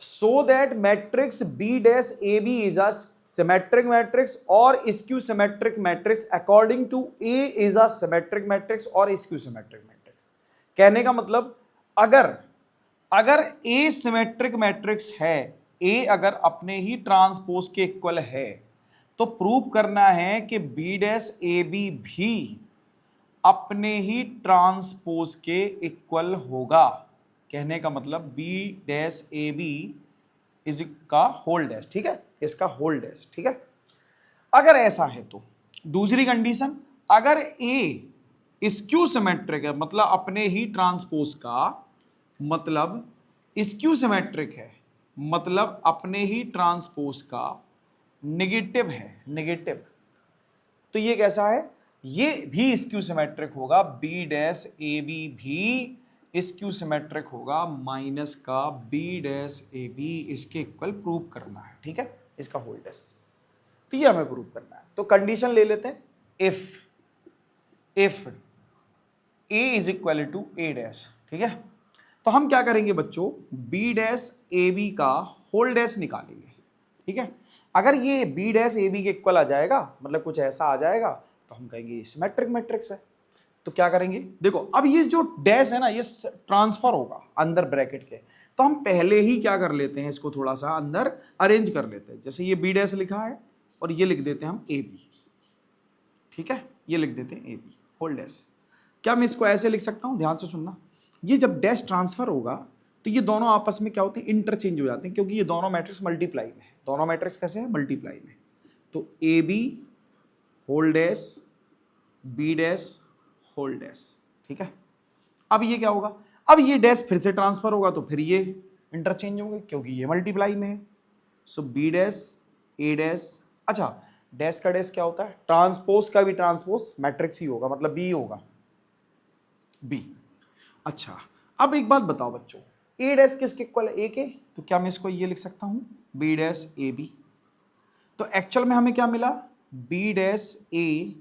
so that matrix B dash AB is a symmetric matrix or skew symmetric matrix according to A is a symmetric matrix or skew symmetric matrix। कहने का मतलब अगर A symmetric matrix है, A अगर अपने ही transpose के equal है, तो प्रूव करना है कि B डैश AB भी अपने ही ट्रांसपोज के इक्वल होगा। कहने का मतलब B डैश AB इज का होल डैश, ठीक है, इसका होल डैश, ठीक है। अगर ऐसा है तो दूसरी कंडीशन, अगर A स्क्यू सिमेट्रिक है, मतलब अपने ही ट्रांसपोज का, मतलब स्क्यू सिमेट्रिक है, मतलब अपने ही ट्रांसपोज का नेगेटिव है, नेगेटिव, तो ये कैसा है, ये भी स्क्यू सिमेट्रिक होगा। बी डैश ए बी भी स्क्यू सिमेट्रिक होगा, माइनस का बी डैश ए बी इसके इक्वल प्रूव करना है, ठीक है, इसका होल डैश, तो ये हमें प्रूव करना है। तो कंडीशन ले लेते हैं, if A is equal to A dash, ठीक है। तो हम क्या करेंगे बच्चों, बी डैश ए बी का होल डैश निकालेंगे, ठीक है। अगर ये बी डैश ए बी के इक्वल आ जाएगा, मतलब कुछ ऐसा आ जाएगा, तो हम कहेंगे सिमेट्रिक मैट्रिक्स है। तो क्या करेंगे, देखो अब ये जो डैश है ना, ये ट्रांसफर होगा अंदर ब्रैकेट के, तो हम पहले ही क्या कर लेते हैं, इसको थोड़ा सा अंदर अरेंज कर लेते हैं। जैसे ये बी डैश लिखा है और ये लिख देते हैं हम ए बी, ठीक है, ये लिख देते हैं ए बी होल डैश। क्या मैं इसको ऐसे लिख सकता हूँ, ध्यान से सुनना, ये जब डैश ट्रांसफर होगा तो ये दोनों आपस में क्या होते हैं, इंटरचेंज हो जाते हैं, क्योंकि ये दोनों मैट्रिक्स मल्टीप्लाई में है। दोनों मैट्रिक्स कैसे हैं, मल्टीप्लाई में। तो A B whole dash B dash whole dash, ठीक है। अब ये क्या होगा, अब ये डैश फिर से ट्रांसफर होगा तो फिर ये इंटरचेंज होंगे, क्योंकि ये मल्टीप्लाई में है। So B dash A dash, अच्छा डैश का डैश क्या होता है, ट्रांसपोज का भी ट्रांसपोज मैट्रिक्स ही होगा, मतलब बी होगा, बी। अच्छा अब एक बात बताओ बच्चों, ए डैश किसके इक्वल है, ए के, तो क्या मैं इसको ये लिख सकता हूं, बी डैश ए बी। तो एक्चुअल में हमें क्या मिला, बी डैश ए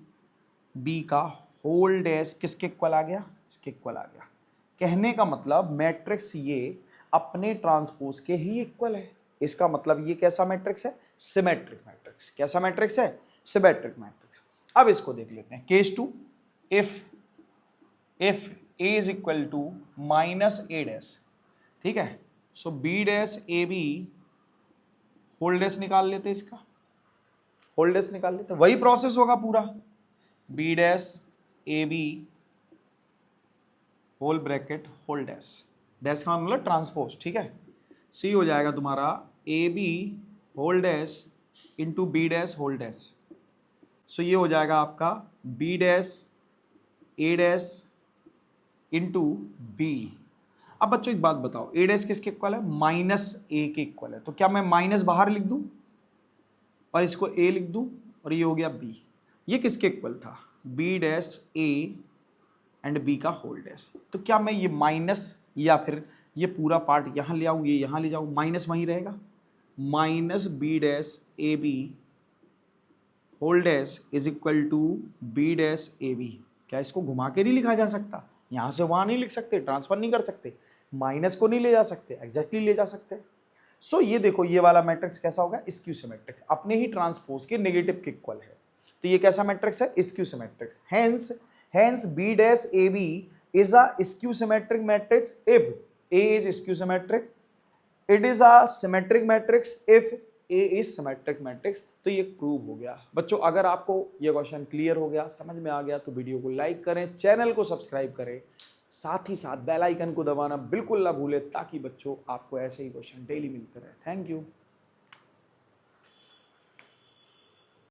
बी का होल डैश किसके इक्वल आ गया, इसके इक्वल आ गया। कहने का मतलब मैट्रिक्स ये अपने ट्रांसपोज के ही इक्वल है। इसका मतलब ये कैसा मैट्रिक्स है, सिमेट्रिक मैट्रिक्स। कैसा मैट्रिक्स है, सिमेट्रिक मैट्रिक्स। अब इसको देख लेते हैं, case 2, if A is equal to minus A dash, ठीक है। So B dash A B whole dash निकाल लेते हैं, इसका होल डैश निकाल लेते हैं, वही प्रोसेस होगा पूरा, B dash A B whole bracket whole dash, dash का मतलब ट्रांसपोज, ठीक है। सी हो जाएगा तुम्हारा A B whole dash into B dash whole dash. So ये हो जाएगा आपका B dash A dash into B. अब बच्चों एक बात बताओ, ए डैश किसके इक्वल है, माइनस ए के इक्वल है। तो क्या मैं माइनस बाहर लिख दूं और इसको ए लिख दूं, और ये हो गया बी। ये किसके इक्वल था, B dash A and B का होल डैश। तो क्या मैं ये माइनस या फिर ये पूरा पार्ट यहां ले आऊं, ये यहां ले जाऊं, माइनस वहीं रहेगा, minus B dash A B whole dash is equal to B dash A B. क्या इसको घुमा के नहीं लिखा जा सकता, यहां से वहां नहीं लिख सकते, ट्रांसफर नहीं कर सकते, माइनस को नहीं ले जा सकते, एग्जैक्टली ले जा सकते। सो ये देखो, ये वाला मैट्रिक्स कैसा होगा, स्क्यू सिमेट्रिक, अपने ही ट्रांसपोज के नेगेटिव के इक्वल है। तो ये कैसा मैट्रिक्स है, skew symmetric. Hence B dash A B is a skew symmetric matrix if A is skew symmetric, it is a symmetric matrix if A is symmetric matrix. तो ये prove हो गया बच्चों। अगर आपको ये क्वेश्चन क्लियर हो गया, समझ में आ गया, तो वीडियो को लाइक करें, चैनल को सब्सक्राइब करें, साथ ही साथ बेल आइकन को दबाना बिल्कुल ना भूलें, ताकि बच्चों आपको ऐसे ही क्वेश्चन डेली मिलते रहे। Thank you.